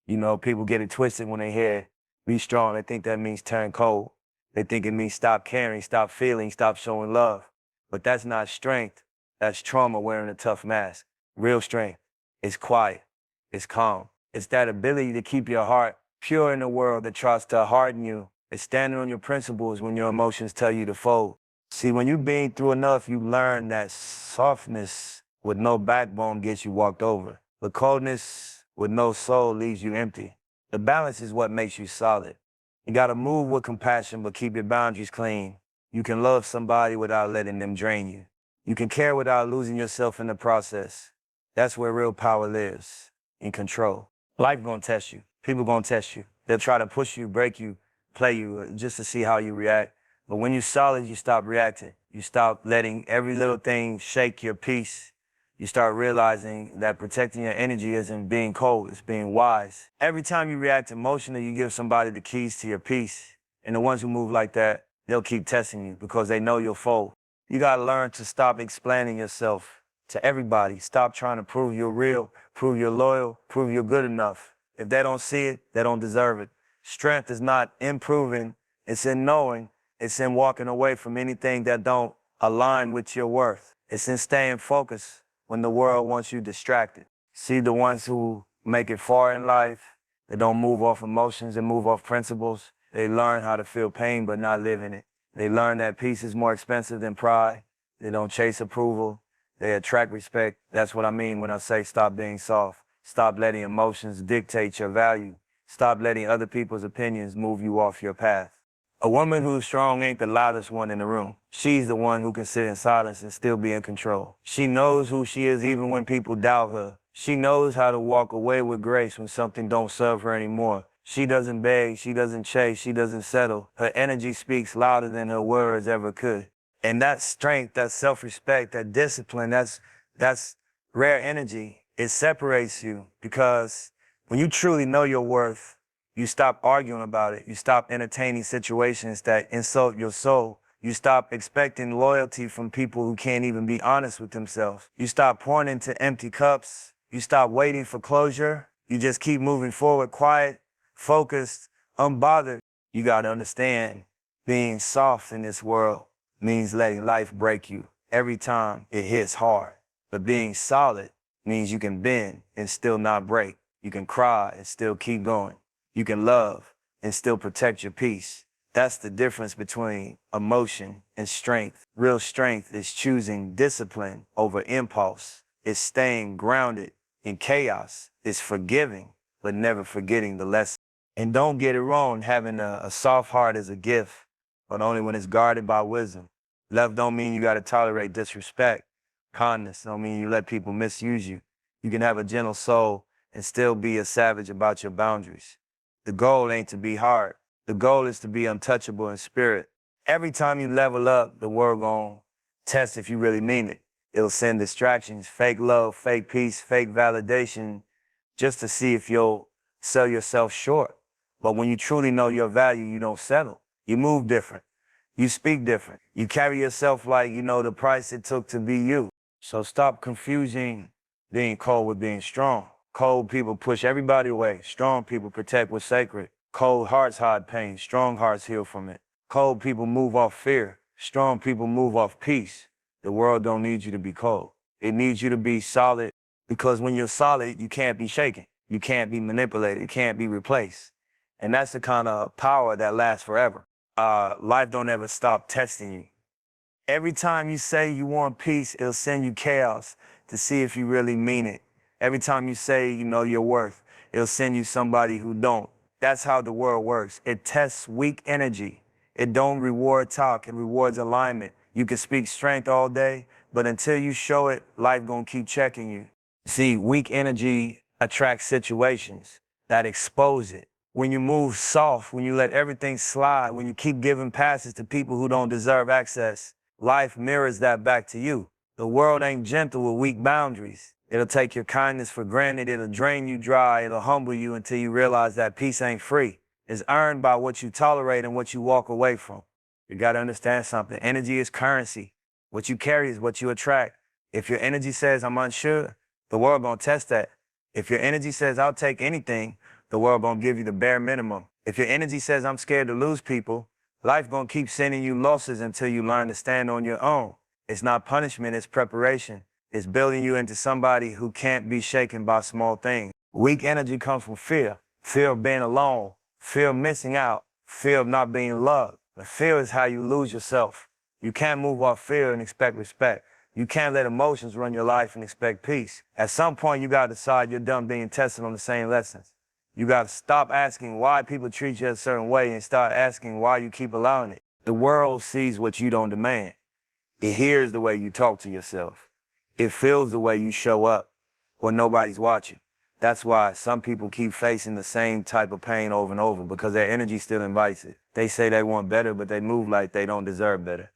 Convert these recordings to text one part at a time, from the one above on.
You know, people get it twisted when they hear be strong. They think that means turn cold. They think it means stop caring, stop feeling, stop showing love. But that's not strength. That's trauma wearing a tough mask. Real strength is quiet. It's calm. It's that ability to keep your heart pure in a world that tries to harden you. It's standing on your principles when your emotions tell you to fold. See, when you've been through enough, you learn that softness with no backbone gets you walked over. But coldness with no soul leaves you empty. The balance is what makes you solid. You gotta move with compassion, but keep your boundaries clean. You can love somebody without letting them drain you. You can care without losing yourself in the process. That's where real power lives, in control. Life gonna test you. People gonna test you. They'll try to push you, break you, play you, just to see how you react. But when you're solid, you stop reacting. You stop letting every little thing shake your peace. You start realizing that protecting your energy isn't being cold, it's being wise. Every time you react emotionally, you give somebody the keys to your peace. And the ones who move like that, they'll keep testing you because they know you'll fold. You gotta learn to stop explaining yourself to everybody. Stop trying to prove you're real, prove you're loyal, prove you're good enough. If they don't see it, they don't deserve it. Strength is not in proving, it's in knowing. It's in walking away from anything that don't align with your worth. It's in staying focused when the world wants you distracted. See, the ones who make it far in life, they don't move off emotions and move off principles. They learn how to feel pain but not live in it. They learn that peace is more expensive than pride. They don't chase approval. They attract respect. That's what I mean when I say stop being soft. Stop letting emotions dictate your value. Stop letting other people's opinions move you off your path. A woman who's strong ain't the loudest one in the room. She's the one who can sit in silence and still be in control. She knows who she is even when people doubt her. She knows how to walk away with grace when something don't serve her anymore. She doesn't beg, she doesn't chase, she doesn't settle. Her energy speaks louder than her words ever could. And that strength, that self-respect, that discipline, that's rare energy. It separates you because when you truly know your worth, you stop arguing about it. You stop entertaining situations that insult your soul. You stop expecting loyalty from people who can't even be honest with themselves. You stop pouring into empty cups. You stop waiting for closure. You just keep moving forward, quiet, focused, unbothered. You gotta understand, being soft in this world means letting life break you every time it hits hard. But being solid means you can bend and still not break. You can cry and still keep going. You can love and still protect your peace. That's the difference between emotion and strength. Real strength is choosing discipline over impulse. It's staying grounded in chaos. It's forgiving, but never forgetting the lesson. And don't get it wrong, having a soft heart is a gift, but only when it's guarded by wisdom. Love don't mean you gotta tolerate disrespect. Kindness don't mean you let people misuse you. You can have a gentle soul and still be a savage about your boundaries. The goal ain't to be hard. The goal is to be untouchable in spirit. Every time you level up, the world gon' test if you really mean it. It'll send distractions, fake love, fake peace, fake validation, just to see if you'll sell yourself short. But when you truly know your value, you don't settle. You move different. You speak different. You carry yourself like you know the price it took to be you. So stop confusing being cold with being strong. Cold people push everybody away. Strong people protect what's sacred. Cold hearts hide pain. Strong hearts heal from it. Cold people move off fear. Strong people move off peace. The world don't need you to be cold. It needs you to be solid because when you're solid, you can't be shaken. You can't be manipulated. It can't be replaced. And that's the kind of power that lasts forever. Life don't ever stop testing you. Every time you say you want peace, it'll send you chaos to see if you really mean it. Every time you say you know your worth, it'll send you somebody who don't. That's how the world works. It tests weak energy. It don't reward talk, it rewards alignment. You can speak strength all day, but until you show it, life gonna keep checking you. See, weak energy attracts situations that expose it. When you move soft, when you let everything slide, when you keep giving passes to people who don't deserve access, life mirrors that back to you. The world ain't gentle with weak boundaries. It'll take your kindness for granted. It'll drain you dry. It'll humble you until you realize that peace ain't free. It's earned by what you tolerate and what you walk away from. You gotta understand something. Energy is currency. What you carry is what you attract. If your energy says, I'm unsure, the world gonna test that. If your energy says, I'll take anything, The world gonna give you the bare minimum. If your energy says I'm scared to lose people, life gonna keep sending you losses until you learn to stand on your own. It's not punishment, it's preparation. It's building you into somebody who can't be shaken by small things. Weak energy comes from fear. Fear of being alone, fear of missing out, fear of not being loved. But fear is how you lose yourself. You can't move off fear and expect respect. You can't let emotions run your life and expect peace. At some point, you gotta decide you're done being tested on the same lessons. You gotta stop asking why people treat you a certain way and start asking why you keep allowing it. The world sees what you don't demand. It hears the way you talk to yourself. It feels the way you show up when nobody's watching. That's why some people keep facing the same type of pain over and over, because their energy still invites it. They say they want better, but they move like they don't deserve better.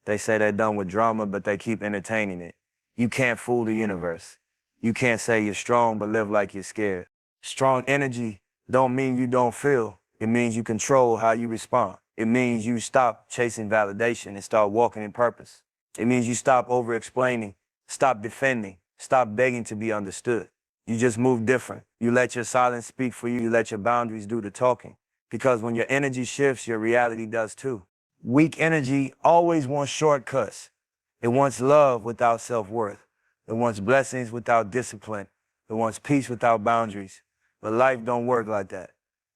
They say they're done with drama, but they keep entertaining it. You can't fool the universe. You can't say you're strong, but live like you're scared. Strong energy don't mean you don't feel. It means you control how you respond. It means you stop chasing validation and start walking in purpose. It means you stop over-explaining, stop defending, stop begging to be understood. You just move different. You let your silence speak for you. You let your boundaries do the talking. Because when your energy shifts, your reality does too. Weak energy always wants shortcuts. It wants love without self-worth. It wants blessings without discipline. It wants peace without boundaries. But life don't work like that.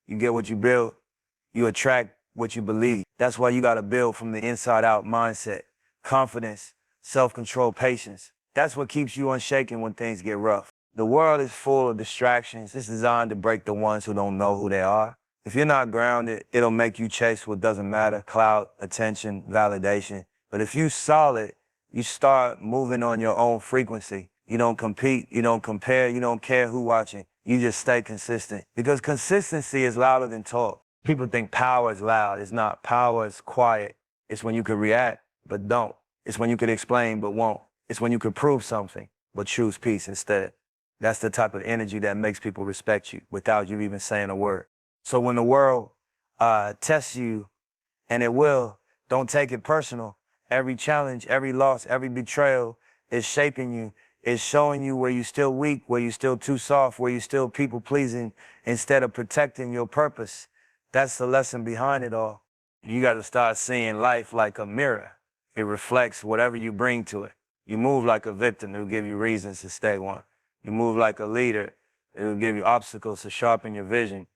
You get what you build, you attract what you believe. That's why you gotta build from the inside out mindset, confidence, self-control, patience. That's what keeps you unshaken when things get rough. The world is full of distractions. It's designed to break the ones who don't know who they are. If you're not grounded, it'll make you chase what doesn't matter, clout, attention, validation. But if you're solid, you start moving on your own frequency. You don't compete, you don't compare, you don't care who's watching. You just stay consistent. Because consistency is louder than talk. People think power is loud. It's not. Power is quiet. It's when you could react, but don't. It's when you could explain, but won't. It's when you could prove something, but choose peace instead. That's the type of energy that makes people respect you without you even saying a word. So when the world tests you, and it will, don't take it personal. Every challenge, every loss, every betrayal is shaping you. It's showing you where you're still weak, where you're still too soft, where you're still people-pleasing instead of protecting your purpose. That's the lesson behind it all. You got to start seeing life like a mirror. It reflects whatever you bring to it. You move like a victim, it'll give you reasons to stay one. You move like a leader, it'll give you obstacles to sharpen your vision.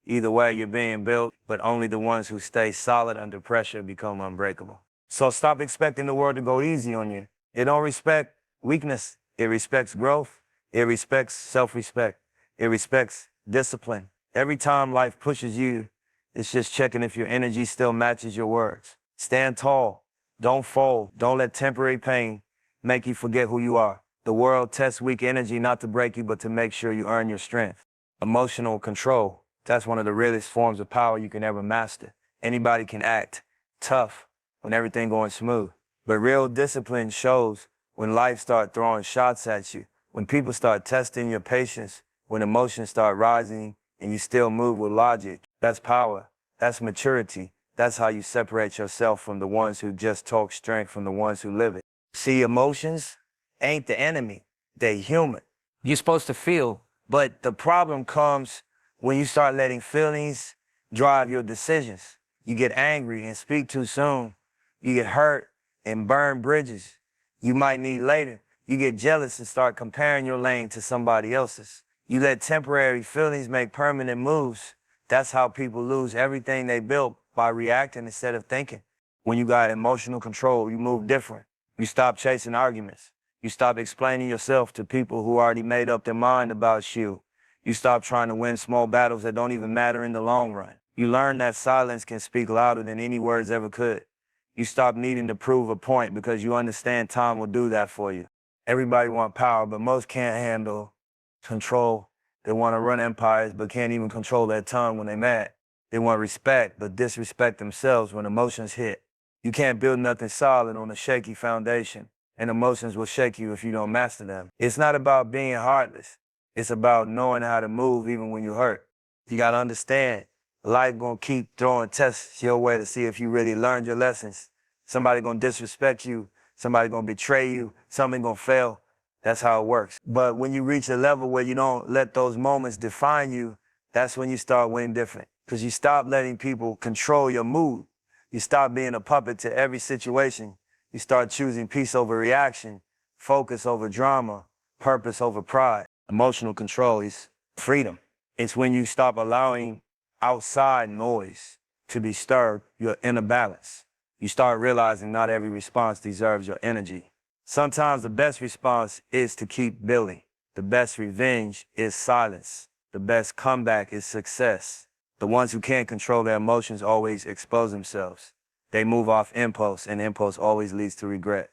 Either way, you're being built, but only the ones who stay solid under pressure become unbreakable. So stop expecting the world to go easy on you. It don't respect weakness. It respects growth. It respects self-respect. It respects discipline. Every time life pushes you, it's just checking if your energy still matches your words. Stand tall. Don't fold. Don't let temporary pain make you forget who you are. The world tests weak energy not to break you, but to make sure you earn your strength. Emotional control. That's one of the realest forms of power you can ever master. Anybody can act tough when everything going smooth. But real discipline shows when life start throwing shots at you, when people start testing your patience, when emotions start rising and you still move with logic. That's power. That's maturity. That's how you separate yourself from the ones who just talk strength from the ones who live it. See, emotions ain't the enemy. They're human. You're supposed to feel, but the problem comes when you start letting feelings drive your decisions. You get angry and speak too soon. You get hurt and burn bridges you might need later. You get jealous and start comparing your lane to somebody else's. You let temporary feelings make permanent moves. That's how people lose everything they built, by reacting instead of thinking. When you got emotional control, you move different. You stop chasing arguments. You stop explaining yourself to people who already made up their mind about you. You stop trying to win small battles that don't even matter in the long run. You learn that silence can speak louder than any words ever could. You stop needing to prove a point because you understand time will do that for you. Everybody wants power, but most can't handle control. They want to run empires, but can't even control their tongue when they're mad. They want respect, but disrespect themselves when emotions hit. You can't build nothing solid on a shaky foundation, and emotions will shake you if you don't master them. It's not about being heartless. It's about knowing how to move even when you're hurt. You got to understand, life gonna keep throwing tests your way to see if you really learned your lessons. Somebody gonna disrespect you. Somebody gonna betray you. Something gonna fail. That's how it works. But when you reach a level where you don't let those moments define you, That's when you start winning different. Because you stop letting people control your mood. You stop being a puppet to every situation. You start choosing peace over reaction, focus over drama, purpose over pride. Emotional control is freedom. It's when you stop allowing outside noise to disturb your inner balance. You start realizing not every response deserves your energy. Sometimes the best response is to keep building. The best revenge is silence. The best comeback is success. The ones who can't control their emotions always expose themselves. They move off impulse, and impulse always leads to regret.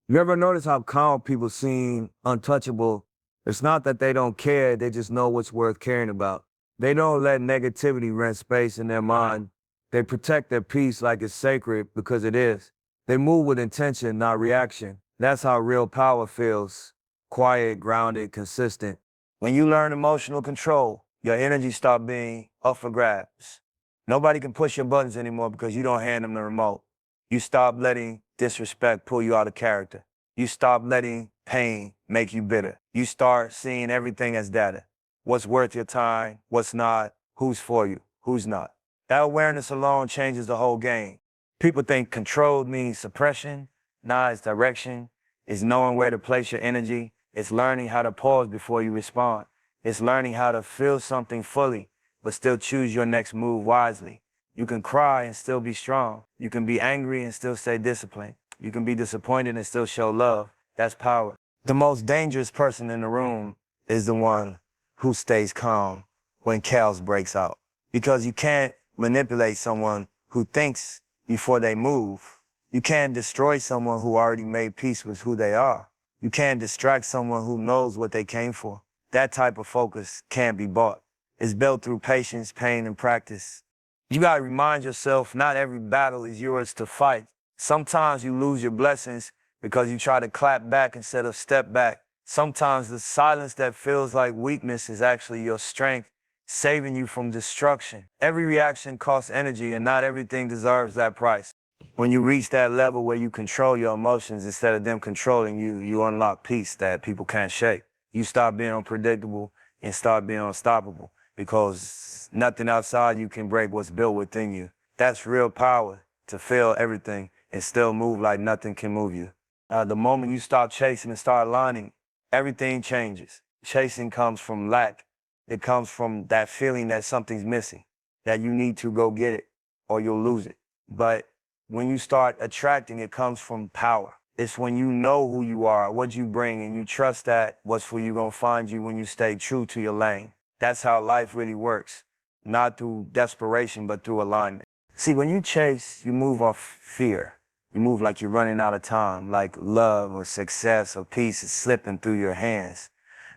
You ever notice how calm people seem untouchable? It's not that they don't care, they just know what's worth caring about. They don't let negativity rent space in their mind. They protect their peace like it's sacred because it is. They move with intention, not reaction. That's how real power feels. Quiet, grounded, consistent. When you learn emotional control, your energy stops being up for grabs. Nobody can push your buttons anymore because you don't hand them the remote. You stop letting disrespect pull you out of character. You stop letting pain make you bitter. You start seeing everything as data. What's worth your time, what's not, who's for you, who's not. That awareness alone changes the whole game. People think control means suppression. Nah, it's direction. It's knowing where to place your energy. It's learning how to pause before you respond. It's learning how to feel something fully, but still choose your next move wisely. You can cry and still be strong. You can be angry and still stay disciplined. You can be disappointed and still show love. That's power. The most dangerous person in the room is the one who stays calm when chaos breaks out. Because you can't manipulate someone who thinks before they move. You can't destroy someone who already made peace with who they are. You can't distract someone who knows what they came for. That type of focus can't be bought. It's built through patience, pain, and practice. You gotta remind yourself not every battle is yours to fight. Sometimes you lose your blessings because you try to clap back instead of step back. Sometimes the silence that feels like weakness is actually your strength, saving you from destruction. Every reaction costs energy, and not everything deserves that price. When you reach that level where you control your emotions instead of them controlling you, you unlock peace that people can't shake. You stop being unpredictable and start being unstoppable because nothing outside you can break what's built within you. That's real power, to feel everything and still move like nothing can move you. The moment you stop chasing and start aligning, everything changes. Chasing comes from lack. It comes from that feeling that something's missing, that you need to go get it or you'll lose it. But when you start attracting, it comes from power. It's when you know who you are, what you bring, and you trust that what's for you gonna find you when you stay true to your lane. That's how life really works. Not through desperation, but through alignment. See, when you chase, you move off fear. You move like you're running out of time, like love or success or peace is slipping through your hands.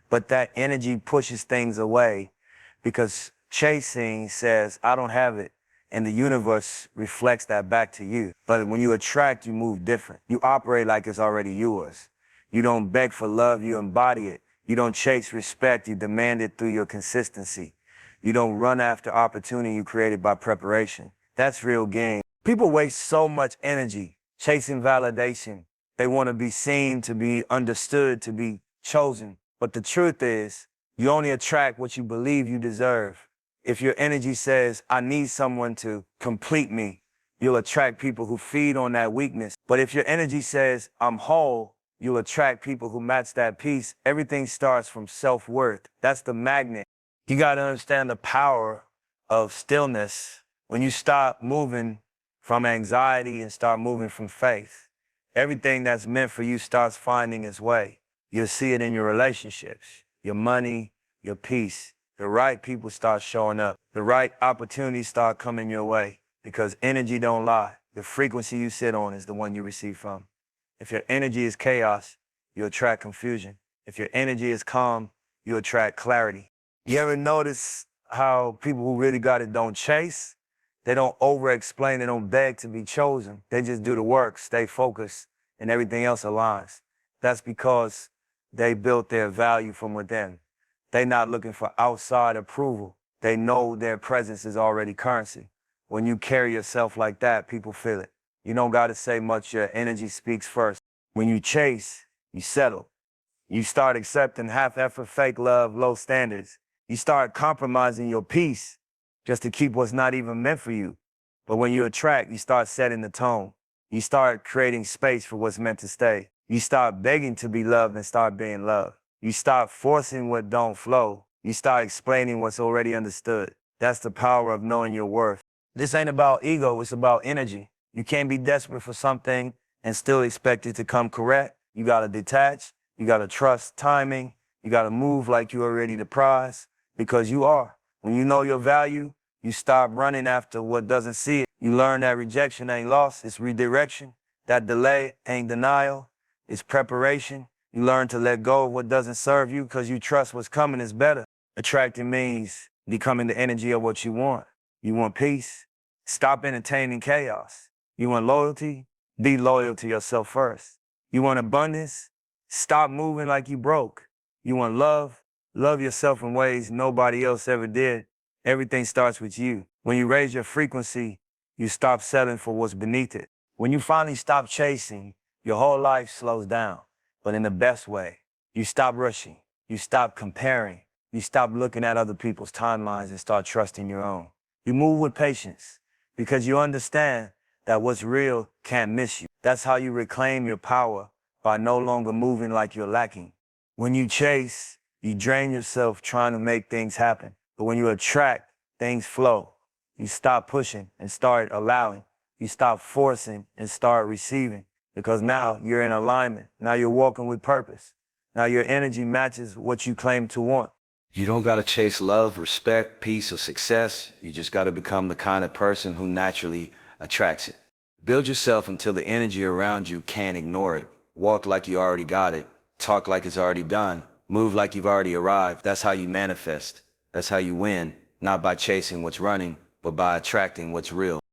But that energy pushes things away because chasing says, I don't have it. And the universe reflects that back to you. But when you attract, you move different. You operate like it's already yours. You don't beg for love, you embody it. You don't chase respect, you demand it through your consistency. You don't run after opportunity you created by preparation. That's real game. People waste so much energy chasing validation. They want to be seen, to be understood, to be chosen. But the truth is, you only attract what you believe you deserve. If your energy says, I need someone to complete me, you'll attract people who feed on that weakness. But if your energy says, I'm whole, you'll attract people who match that peace. Everything starts from self-worth. That's the magnet. You got to understand the power of stillness. When you stop moving from anxiety and start moving from faith, everything that's meant for you starts finding its way. You'll see it in your relationships, your money, your peace. The right people start showing up. The right opportunities start coming your way because energy don't lie. The frequency you sit on is the one you receive from. If your energy is chaos, you attract confusion. If your energy is calm, you attract clarity. You ever notice how people who really got it don't chase? They don't over-explain, they don't beg to be chosen. They just do the work, stay focused, and everything else aligns. That's because they built their value from within. They're not looking for outside approval. They know their presence is already currency. When you carry yourself like that, people feel it. You don't got to say much, your energy speaks first. When you chase, you settle. You start accepting half-effort, fake love, low standards. You start compromising your peace just to keep what's not even meant for you. But when you attract, you start setting the tone. You start creating space for what's meant to stay. You start begging to be loved and start being loved. You stop forcing what don't flow. You start explaining what's already understood. That's the power of knowing your worth. This ain't about ego, it's about energy. You can't be desperate for something and still expect it to come correct. You gotta detach, you gotta trust timing, you gotta move like you're already the prize, because you are. When you know your value, you stop running after what doesn't see it. You learn that rejection ain't loss, it's redirection. That delay ain't denial, it's preparation. You learn to let go of what doesn't serve you because you trust what's coming is better. Attracting means becoming the energy of what you want. You want peace? Stop entertaining chaos. You want loyalty? Be loyal to yourself first. You want abundance? Stop moving like you broke. You want love? Love yourself in ways nobody else ever did. Everything starts with you. When you raise your frequency, you stop settling for what's beneath it. When you finally stop chasing, your whole life slows down, but in the best way. You stop rushing. You stop comparing. You stop looking at other people's timelines and start trusting your own. You move with patience because you understand that what's real can't miss you. That's how you reclaim your power, by no longer moving like you're lacking. When you chase, you drain yourself trying to make things happen. But when you attract, things flow. You stop pushing and start allowing. You stop forcing and start receiving. Because now you're in alignment. Now you're walking with purpose. Now your energy matches what you claim to want. You don't gotta chase love, respect, peace, or success. You just gotta become the kind of person who naturally attracts it. Build yourself until the energy around you can't ignore it. Walk like you already got it. Talk like it's already done. Move like you've already arrived. That's how you manifest. That's how you win. Not by chasing what's running, but by attracting what's real.